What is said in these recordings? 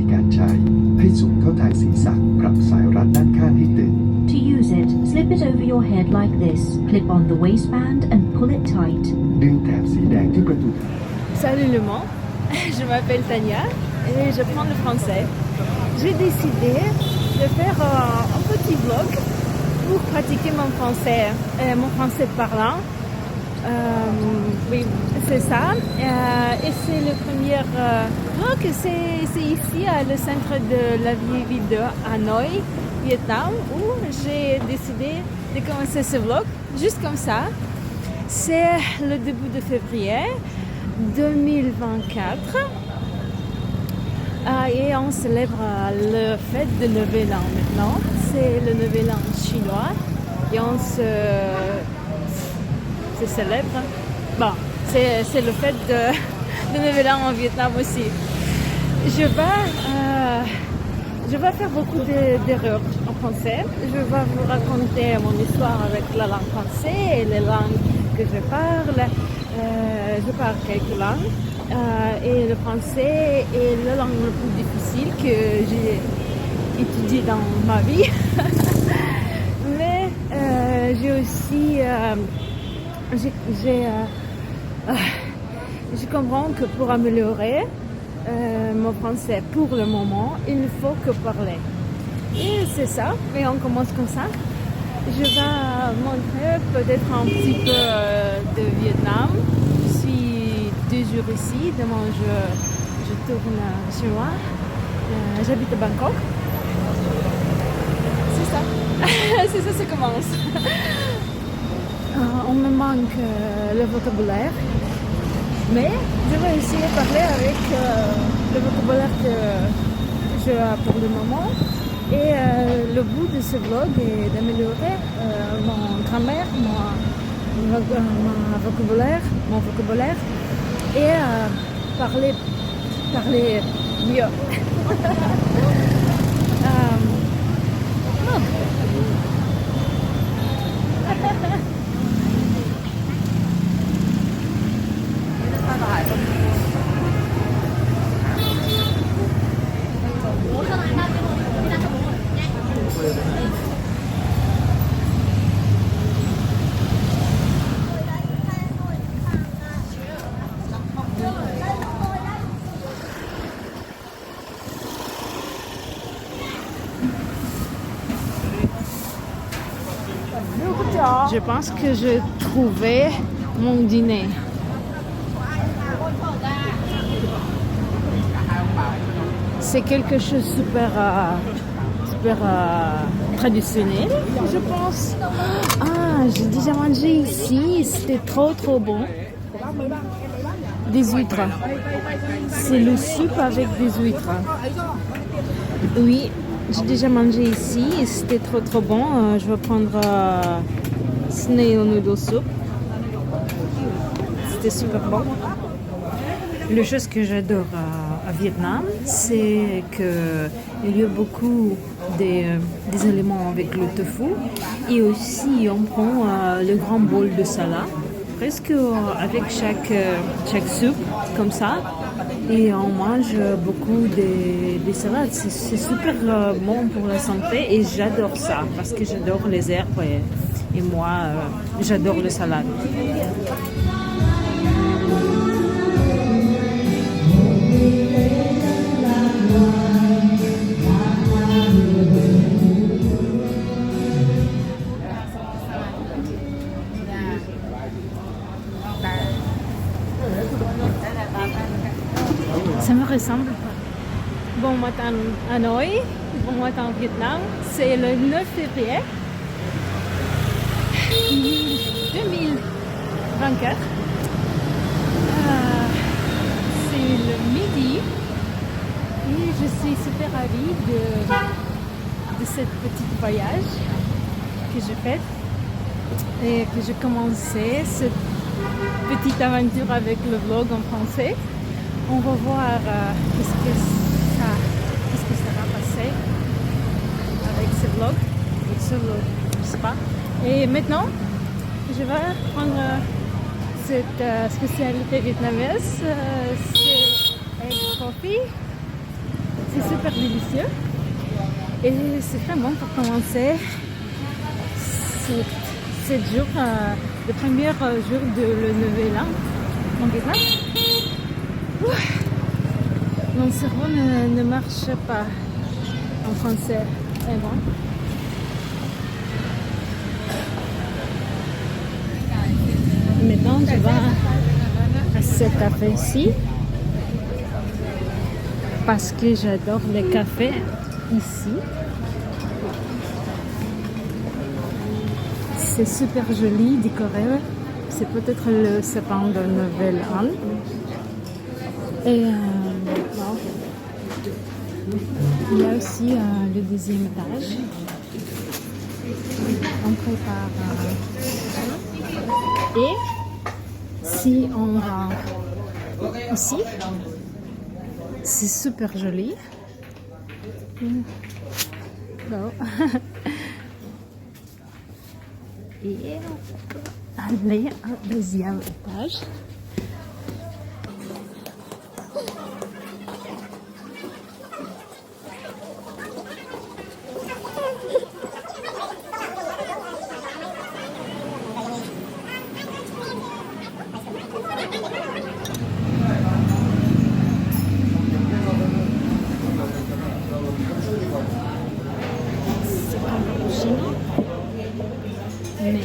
ธีการใช้ให้สูงเข้าทางศีรษะปรับสายรัดด้านข้างให้ตึง To use it, slip it over your head like this, clip on the waistband and pull it tight. ดึงแถบสีแดงที่ประตู Salut le Mans, je m'appelle Tania et je prends le français. J'ai décidé de faire un petit vlog pour pratiquer mon français parlant. Oui, c'est ça. Et c'est le premier vlog, c'est ici, à le centre de la ville de Hanoi, Vietnam, où j'ai décidé de commencer ce vlog, juste comme ça. C'est le début de février 2024. Et on célèbre le fête de Nouvel An maintenant. C'est le Nouvel An chinois. Et on se célèbre. Bon, c'est le fête de Nouvel An en Vietnam aussi. Je vais faire beaucoup d'erreurs en français. Je vais vous raconter mon histoire avec la langue française et les langues que je parle. Je parle quelques langues. Et le français est la langue la plus difficile que j'ai étudiée dans ma vie. Mais j'ai aussi... je comprends que pour améliorer mon français pour le moment, il ne faut que parler. Et c'est ça, et on commence comme ça. Je vais montrer peut-être un petit peu de Vietnam. Je suis 2 jours ici, demain je tourne chez moi. J'habite à Bangkok. C'est ça. C'est ça, ça commence. On me manque le vocabulaire. Mais je vais essayer de parler avec le vocabulaire que j'ai pour le moment. Et le but de ce vlog est d'améliorer mon grammaire, mon vocabulaire et parler mieux. Je pense que j'ai trouvé mon dîner. C'est quelque chose de super traditionnel, je pense. J'ai déjà mangé ici, c'était trop bon. Des huîtres. C'est le soupe avec des huîtres. Oui, j'ai déjà mangé ici et c'était trop bon. Je vais prendre snail noodle soup. C'était super bon. La chose que j'adore à Vietnam, c'est qu'il y a beaucoup des éléments avec le tofu et aussi on prend le grand bol de salade, presque avec chaque soupe comme ça. Et on mange beaucoup des salades. C'est super bon pour la santé et j'adore ça parce que j'adore les herbes et moi j'adore les salades. Ça me ressemble pas. Bon matin à Hanoi, bon matin au Vietnam. C'est le 9 février 2024. C'est le midi et je suis super ravie de ce petit voyage que j'ai fait et que j'ai commencé cette petite aventure avec le vlog en français. On va voir qu'est-ce que ça va passer avec ce vlog, je sais pas. Et maintenant, je vais prendre cette spécialité vietnamaise, c'est egg coffee. C'est super super délicieux. Et c'est vraiment pour commencer ce jour, le premier jour de le nouvel an. Mon cerveau ne marche pas en français. Et bon. Maintenant, je vais à ce café-ci parce que j'adore le café ici. C'est super joli, décoré. C'est peut-être le sapin de Nouvel An. Et bon. Il y a aussi le deuxième étage. On prépare. Et si on va ici, c'est super joli. Bon. Et aller au deuxième étage. Mais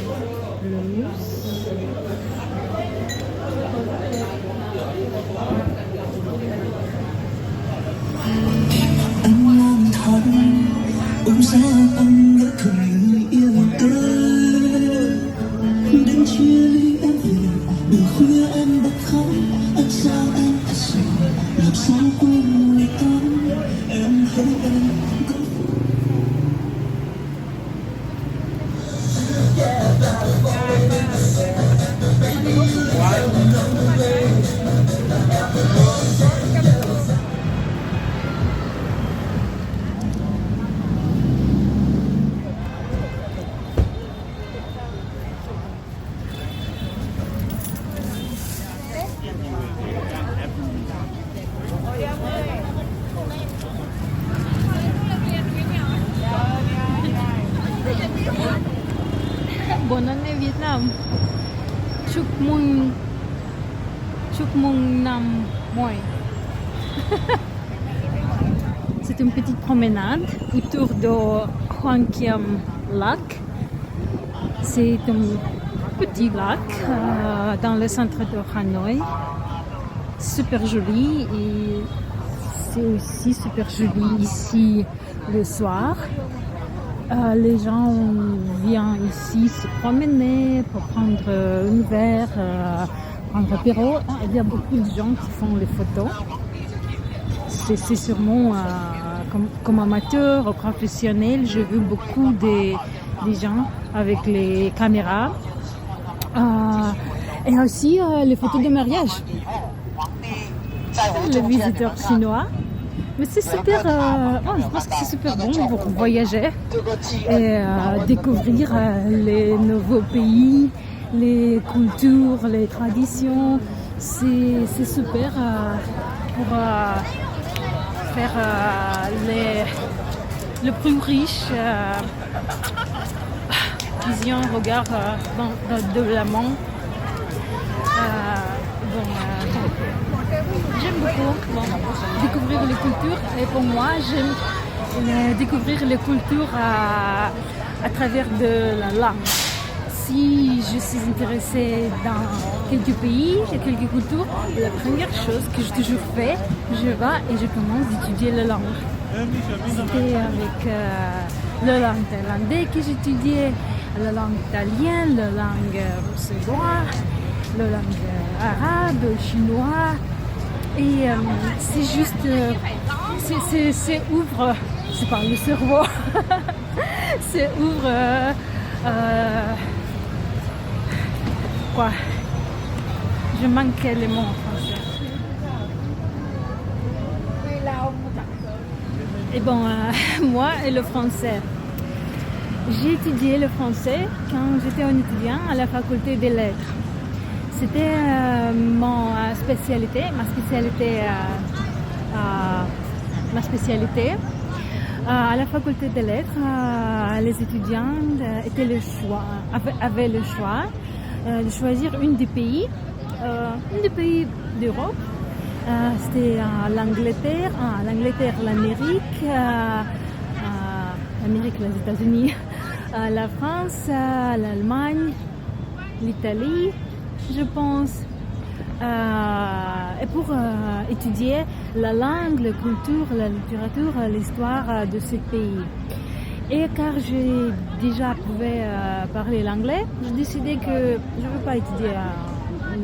le mousse. Anh lang thang ôm xa anh với thời người yêu tới đến chia ly em về buổi khuya em bật khóc anh sao em thật sự làm sao quên người ta em thấy em Bonne année Vietnam. Chúc mừng năm mới. C'est une petite promenade autour de Hoang Kiem Lac. C'est un petit lac dans le centre de Hanoï. Super joli et c'est aussi super joli ici le soir. Les gens viennent ici se promener pour prendre un verre, prendre apéro. Il y a beaucoup de gens qui font les photos. C'est sûrement comme amateur ou professionnel. J'ai vu beaucoup des gens avec les caméras. Et aussi les photos de mariage. Les visiteurs chinois. Mais c'est super, je pense que c'est super bon pour voyager et découvrir les nouveaux pays, les cultures, les traditions. C'est super pour faire le plus riche vision, regard de l'amont. J'aime beaucoup découvrir les cultures et pour moi j'aime découvrir les cultures à travers de la langue. Si je suis intéressée dans quelques pays et quelques cultures, la première chose que j'ai toujours fait, je vais et je commence d'étudier la langue. C'était avec la langue thaïlandaise que j'étudiais, la langue italienne, la langue suédoise, la langue arabe, chinois. Et c'est juste, c'est ouvre, c'est pas le cerveau, c'est ouvre, quoi, je manquais les mots en français. Et bon, moi et le français, j'ai étudié le français quand j'étais un étudiant à la faculté des lettres. C'était ma spécialité ma spécialité. À la faculté des lettres, les étudiants avaient le choix de choisir un des pays d'Europe. C'était l'Angleterre, l'Amérique, les États-Unis, la France, l'Allemagne, l'Italie, je pense. Et pour étudier la langue, la culture, la littérature, l'histoire de ce pays. Et car j'ai déjà pouvais parler l'anglais, j'ai décidé que je ne veux pas étudier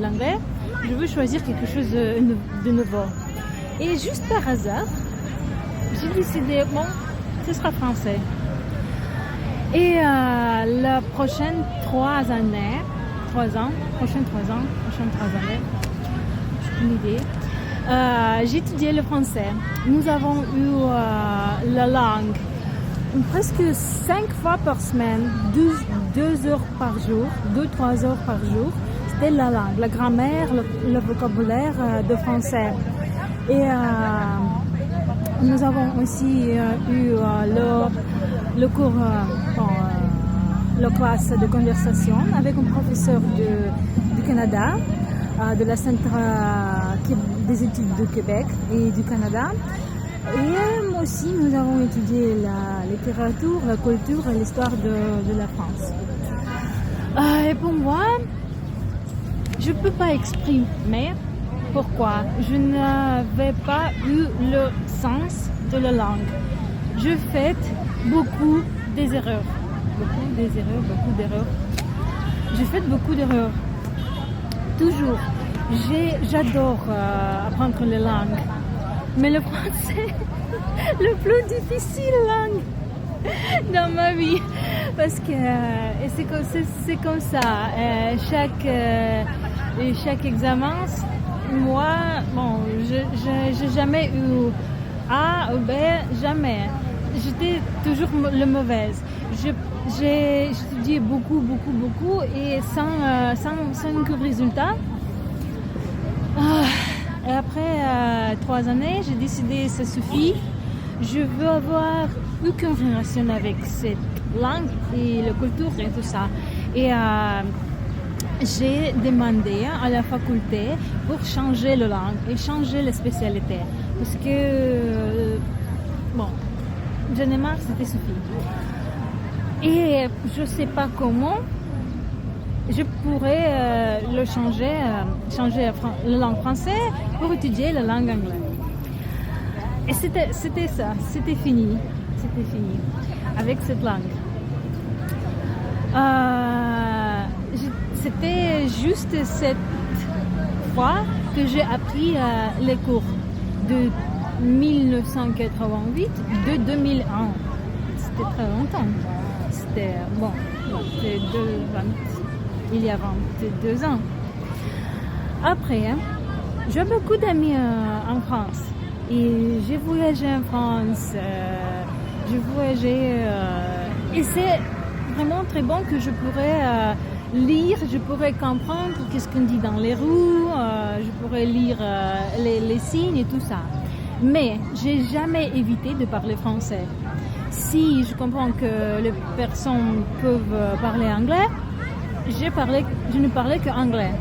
l'anglais, je veux choisir quelque chose de nouveau. Et juste par hasard, j'ai décidé, bon, ce sera français. Et la prochaine 3 années, j'ai une idée, j'ai étudié le français. Nous avons eu la langue presque 5 fois par semaine, 2 heures par jour, 2-3 heures par jour. C'était la langue, la grammaire, le vocabulaire de français. Et nous avons aussi eu le cours, la classe de conversation avec un professeur du Canada, de la Centre des études du Québec et du Canada. Et moi aussi, nous avons étudié la littérature, la culture et l'histoire de la France. Et pour moi, je ne peux pas exprimer pourquoi je n'avais pas eu le sens de la langue. Je fais beaucoup d'erreurs. Je fais beaucoup d'erreurs. Toujours. J'adore apprendre les langues. Mais le français, le plus difficile langue dans ma vie. Parce que c'est comme ça. Chaque examen, moi, bon, j'ai jamais eu A ou B, jamais. J'étais toujours la mauvaise. J'ai étudié beaucoup et sans aucun résultat. Et après 3 années, j'ai décidé ça suffit. Je veux avoir aucune relation avec cette langue et la culture et tout ça. Et j'ai demandé à la faculté pour changer la langue et changer la spécialité. Parce que, bon, j'en ai marre, c'était suffit. Et je ne sais pas comment je pourrais le changer la langue française pour étudier la langue anglaise. Et c'était ça, c'était fini avec cette langue. C'était juste cette fois que j'ai appris les cours de 1988 de 2001. C'était très longtemps. C'était il y a 22 ans. Après, j'ai beaucoup d'amis en France. Et j'ai voyagé en France. J'ai voyagé. Et c'est vraiment très bon que je pourrais lire, je pourrais comprendre qu'est-ce qu'on dit dans les rues, je pourrais lire les signes et tout ça. Mais j'ai jamais évité de parler français. Si je comprends que les personnes peuvent parler anglais, je ne parlais qu'anglais.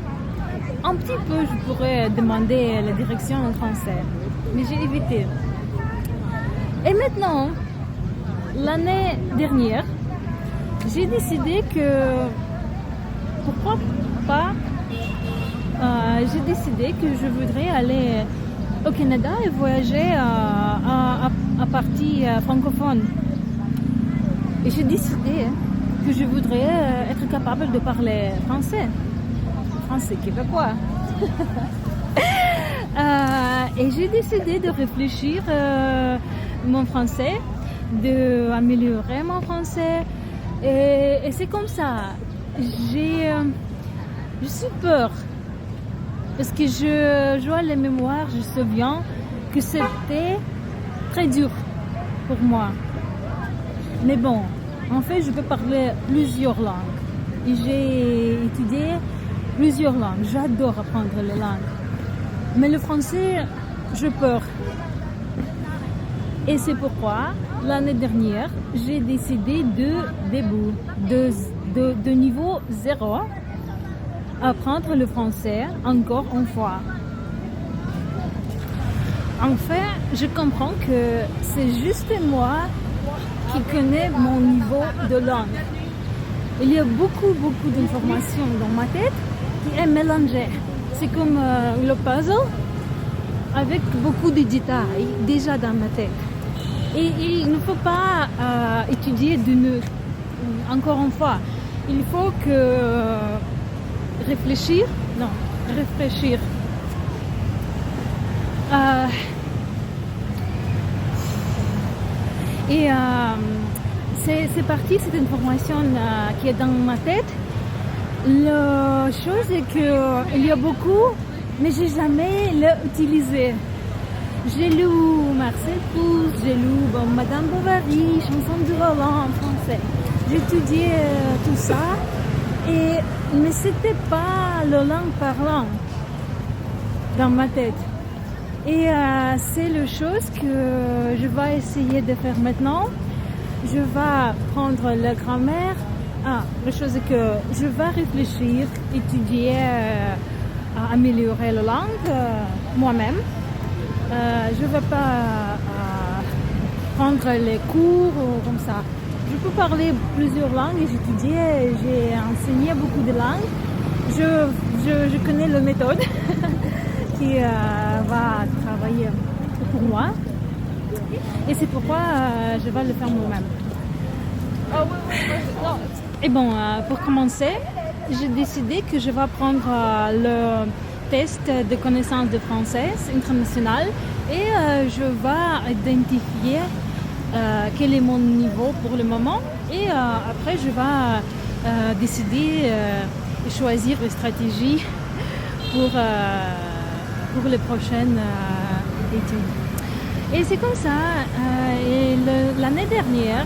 Un petit peu, je pourrais demander la direction en français, mais j'ai évité. Et maintenant, l'année dernière, j'ai décidé que pourquoi pas, j'ai décidé que je voudrais aller au Canada et voyager à partie francophone. Et j'ai décidé que je voudrais être capable de parler français. Français québécois. Et j'ai décidé de réfléchir mon français, d'améliorer mon français. Et c'est comme ça. Je suis peur. Parce que je vois les mémoires, je me souviens que c'était très dur pour moi. Mais bon, en fait, je peux parler plusieurs langues. Et j'ai étudié plusieurs langues. J'adore apprendre les langues. Mais le français, j'ai peur. Et c'est pourquoi, l'année dernière, j'ai décidé de niveau 0, apprendre le français encore une fois. En fait, je comprends que c'est juste moi qui connais mon niveau de langue. Il y a beaucoup d'informations dans ma tête qui est mélangée. C'est comme le puzzle avec beaucoup de détails déjà dans ma tête. Et il ne faut pas étudier encore une fois. Il faut réfléchir. C'est parti, cette information qui est dans ma tête. La chose est qu'il y a beaucoup, mais j'ai jamais l'utilisé. J'ai lu Marcel Proust, j'ai lu Madame Bovary, Chanson de Roland en français. J'ai étudié tout ça, mais c'était pas la langue parlante dans ma tête. Et c'est la chose que je vais essayer de faire maintenant. Je vais prendre la grammaire. La chose est que je vais réfléchir, étudier, améliorer la langue moi-même. Je ne vais pas prendre les cours ou comme ça. Je peux parler plusieurs langues et j'étudie, j'ai enseigné beaucoup de langues. Je connais la méthode qui va travailler pour moi. Et c'est pourquoi je vais le faire moi-même. Et bon, pour commencer, j'ai décidé que je vais prendre le test de connaissance de français international et je vais identifier quel est mon niveau pour le moment et après je vais décider et choisir une stratégie pour les prochaines études. Et c'est comme ça, l'année dernière,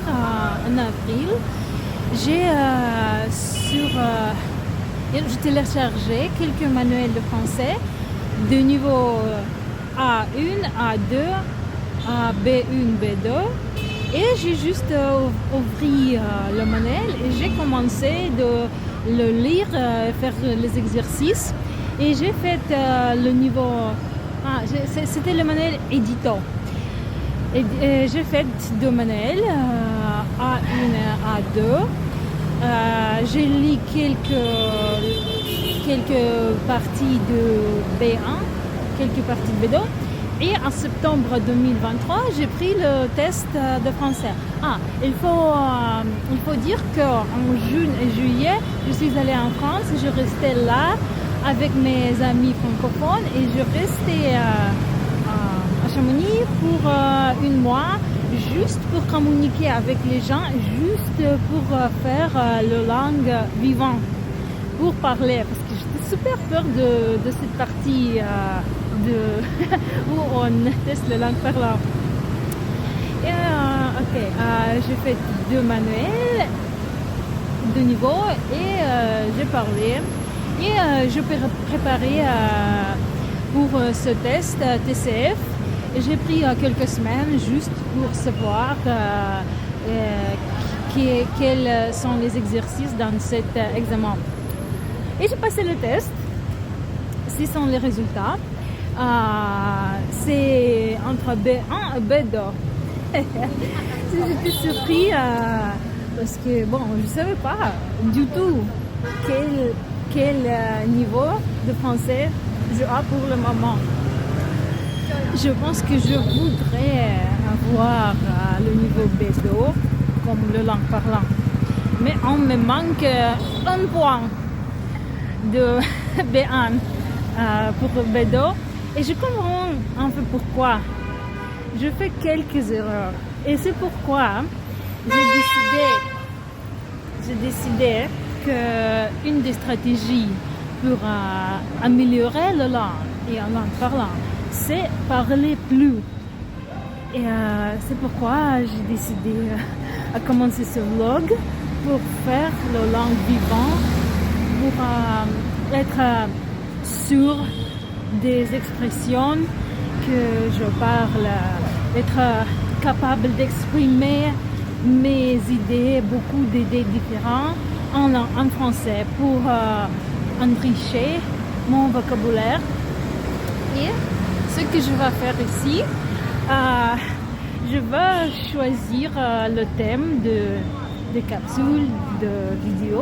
en avril, j'ai téléchargé quelques manuels de français de niveau A1, A2, à B1, B2 et j'ai juste ouvert le manuel et j'ai commencé de le lire, faire les exercices et j'ai fait le niveau, c'était le manuel édito. Et j'ai fait deux manuels, A1 et A2. J'ai lu quelques parties de B1, quelques parties de B2. Et en septembre 2023, j'ai pris le test de français. Il faut dire qu'en juin et juillet, je suis allée en France, je restais là avec mes amis francophones et je restais à Chamonix pour un mois, juste pour communiquer avec les gens, juste pour faire la langue vivante, pour parler, parce que j'étais super peur de cette partie où on teste la langue parlante. Et j'ai fait deux manuels de niveau et j'ai parlé et je peux préparer pour ce test TCF. Et j'ai pris quelques semaines juste pour savoir quels sont les exercices dans cet examen. Et j'ai passé le test. Ces sont les résultats. C'est entre B1 et B2. J'étais surpris parce que je ne savais pas du tout quel niveau de français je ai pour le moment. Je pense que je voudrais avoir le niveau B2 comme le langue parlante. Mais on me manque un point de B1 pour B2. Et je comprends un peu pourquoi. Je fais quelques erreurs. Et c'est pourquoi j'ai décidé qu'une des stratégies pour améliorer la langue et en langue parlante, c'est parler plus. Et c'est pourquoi j'ai décidé à commencer ce vlog pour faire la langue vivante, pour être sûr des expressions que je parle, être capable d'exprimer mes idées, beaucoup d'idées différentes en français pour enrichir mon vocabulaire. Et ce que je vais faire ici, je vais choisir le thème de capsule, de vidéo.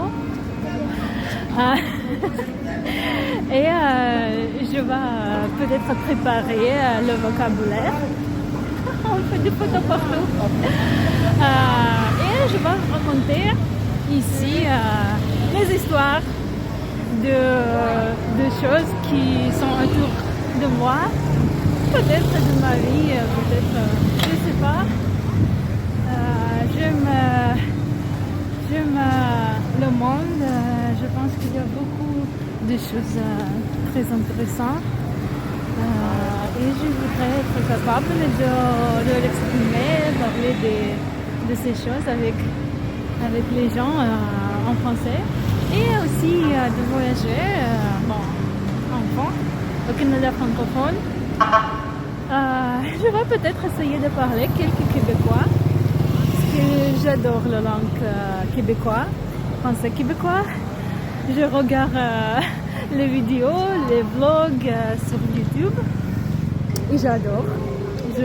Et je vais peut-être préparer le vocabulaire. On fait des photos partout. Et je vais raconter ici les histoires de choses qui sont autour de moi. Peut-être de ma vie, peut-être, je ne sais pas. J'aime le monde. Je pense qu'il y a beaucoup de choses très intéressantes. Et je voudrais être capable de l'exprimer, parler de ces choses avec les gens en français. Et aussi de voyager en France, au Canada francophone. Je vais peut-être essayer de parler quelques québécois, parce que j'adore la langue québécoise, français québécois. Je regarde les vidéos, les vlogs sur YouTube et je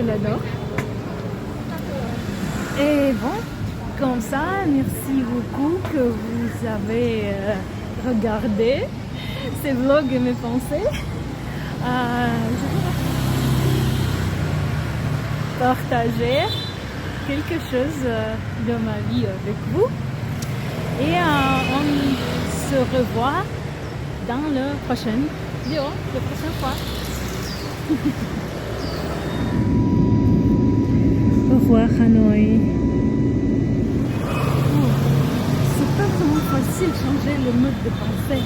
l'adore. Et bon, comme ça, merci beaucoup que vous avez regardé ces vlogs et mes pensées. Je vais partager quelque chose de ma vie avec vous et on se revoit dans la prochaine vidéo, la prochaine fois. Au revoir Hanoï. C'est pas vraiment facile de changer le mode de pensée.